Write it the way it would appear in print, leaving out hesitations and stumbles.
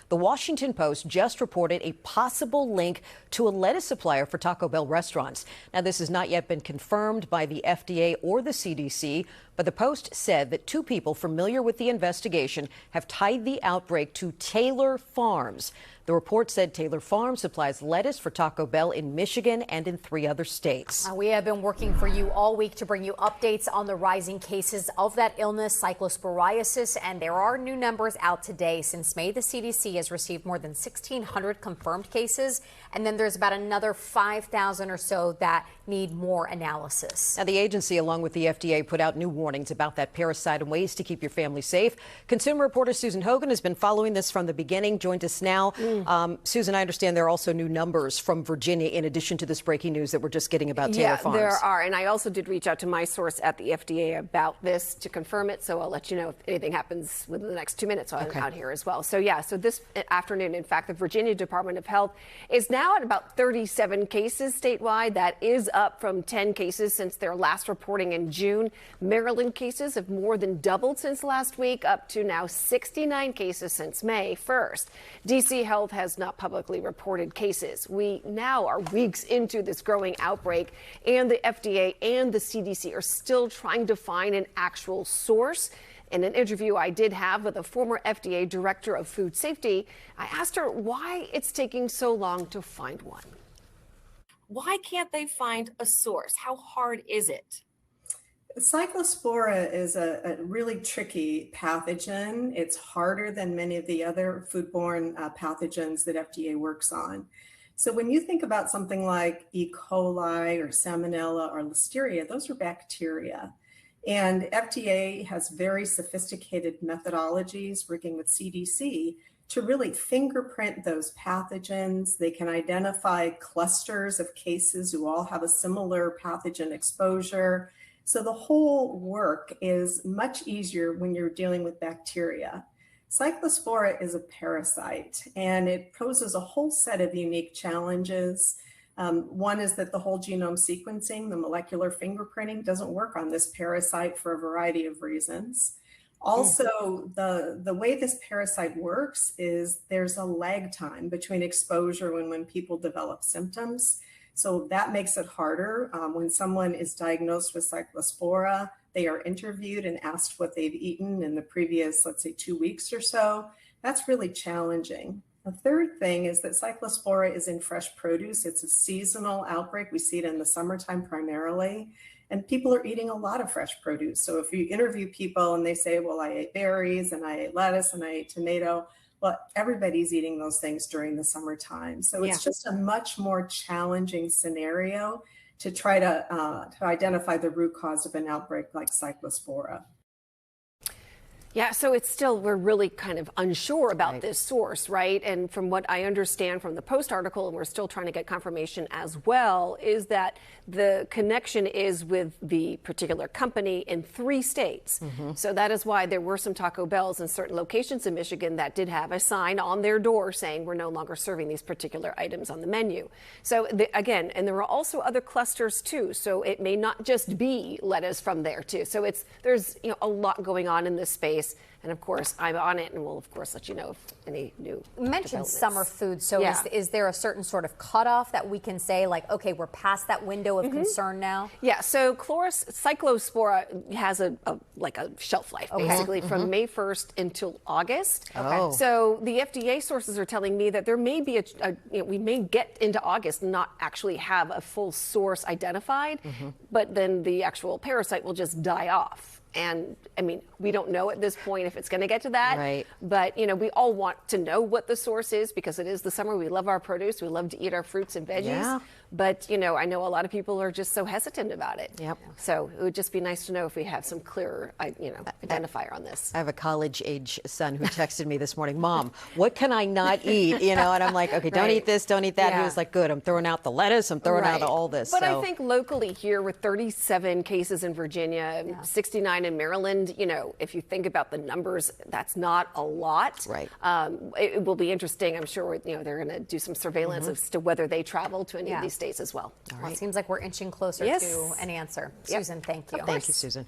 The Washington Post just reported a possible link to a lettuce supplier for Taco Bell restaurants. Now, this has not yet been confirmed by the FDA or the CDC, but the Post said that two people familiar with the investigation have tied the outbreak to Taylor Farms. The report said Taylor Farms supplies lettuce for Taco Bell in Michigan and in 3 other states. We have been working for you all week to bring you updates on the rising cases of that illness, cyclosporiasis, and there are new numbers out today. Since May, the CDC has received more than 1,600 confirmed cases, and then there's about another 5,000 or so that need more analysis. Now, the agency, along with the FDA, put out new warnings about that parasite and ways to keep your family safe. Consumer reporter Susan Hogan has been following this from the beginning, joined us now. Susan, I understand there are also new numbers from Virginia in addition to this breaking news that we're just getting about Taylor Farms. Yeah, there are. And I also did reach out to my source at the FDA about this to confirm it. So I'll let you know if anything happens within the next 2 minutes out here as well. So yeah, so this afternoon, in fact, the Virginia Department of Health is now at about 37 cases statewide. That is up from 10 cases since their last reporting in June. Maryland cases have more than doubled since last week, up to now 69 cases since May 1st. DC Health has not publicly reported cases. We now are weeks into this growing outbreak, and the FDA and the CDC are still trying to find an actual source. In an interview I did have with a former FDA director of food safety, I asked her why it's taking so long to find one. Why can't they find a source? How hard is it? Cyclospora is a really tricky pathogen. It's harder than many of the other foodborne pathogens that FDA works on. So when you think about something like E. coli or Salmonella or Listeria, those are bacteria. And FDA has very sophisticated methodologies working with CDC to really fingerprint those pathogens. They can identify clusters of cases who all have a similar pathogen exposure. So the whole work is much easier when you're dealing with bacteria. Cyclospora is a parasite, and it poses a whole set of unique challenges. One is that the whole genome sequencing, the molecular fingerprinting, doesn't work on this parasite for a variety of reasons. Also, the way this parasite works is there's a lag time between exposure and when people develop symptoms. So that makes it harder. When someone is diagnosed with cyclospora, they are interviewed and asked what they've eaten in the previous, let's say, 2 weeks or so. That's really challenging. The third thing is that cyclospora is in fresh produce. It's a seasonal outbreak. We see it in the summertime primarily, and people are eating a lot of fresh produce. So if you interview people and they say, well, I ate berries and I ate lettuce and I ate tomato, well, everybody's eating those things during the summertime. So it's just a much more challenging scenario to try to identify the root cause of an outbreak like cyclospora. Yeah, so it's still, we're really kind of unsure about this source, right? And from what I understand from the Post article, and we're still trying to get confirmation as well, is that the connection is with the particular company in 3 states. So that is why there were some Taco Bells in certain locations in Michigan that did have a sign on their door saying we're no longer serving these particular items on the menu. So again, and there are also other clusters too. So it may not just be lettuce from there too. So there's a lot going on in this space. And of course, I'm on it, and we'll of course let you know if any new. You mentioned summer food. So is there a certain sort of cutoff that we can say, like, okay, we're past that window of concern now? Yeah. So cyclospora has a shelf life basically from May 1st until August. So the FDA sources are telling me that there may be we may get into August and not actually have a full source identified, but then the actual parasite will just die off. And I mean, we don't know at this point if it's going to get to that. But, we all want to know what the source is because it is the summer. We love our produce. We love to eat our fruits and veggies. But, I know a lot of people are just so hesitant about it. So it would just be nice to know if we have some clearer, identifier on this. I have a college-age son who texted me this morning, Mom, what can I not eat? And I'm like, okay, don't eat this, don't eat that. He was like, good, I'm throwing out the lettuce, I'm throwing out all this. But I think locally here with 37 cases in Virginia, 69 in Maryland, if you think about the numbers, that's not a lot. It will be interesting. I'm sure, they're going to do some surveillance as to whether they travel to any of these states as well. Well, it seems like we're inching closer to an answer. Susan, thank you. Thank you, Susan.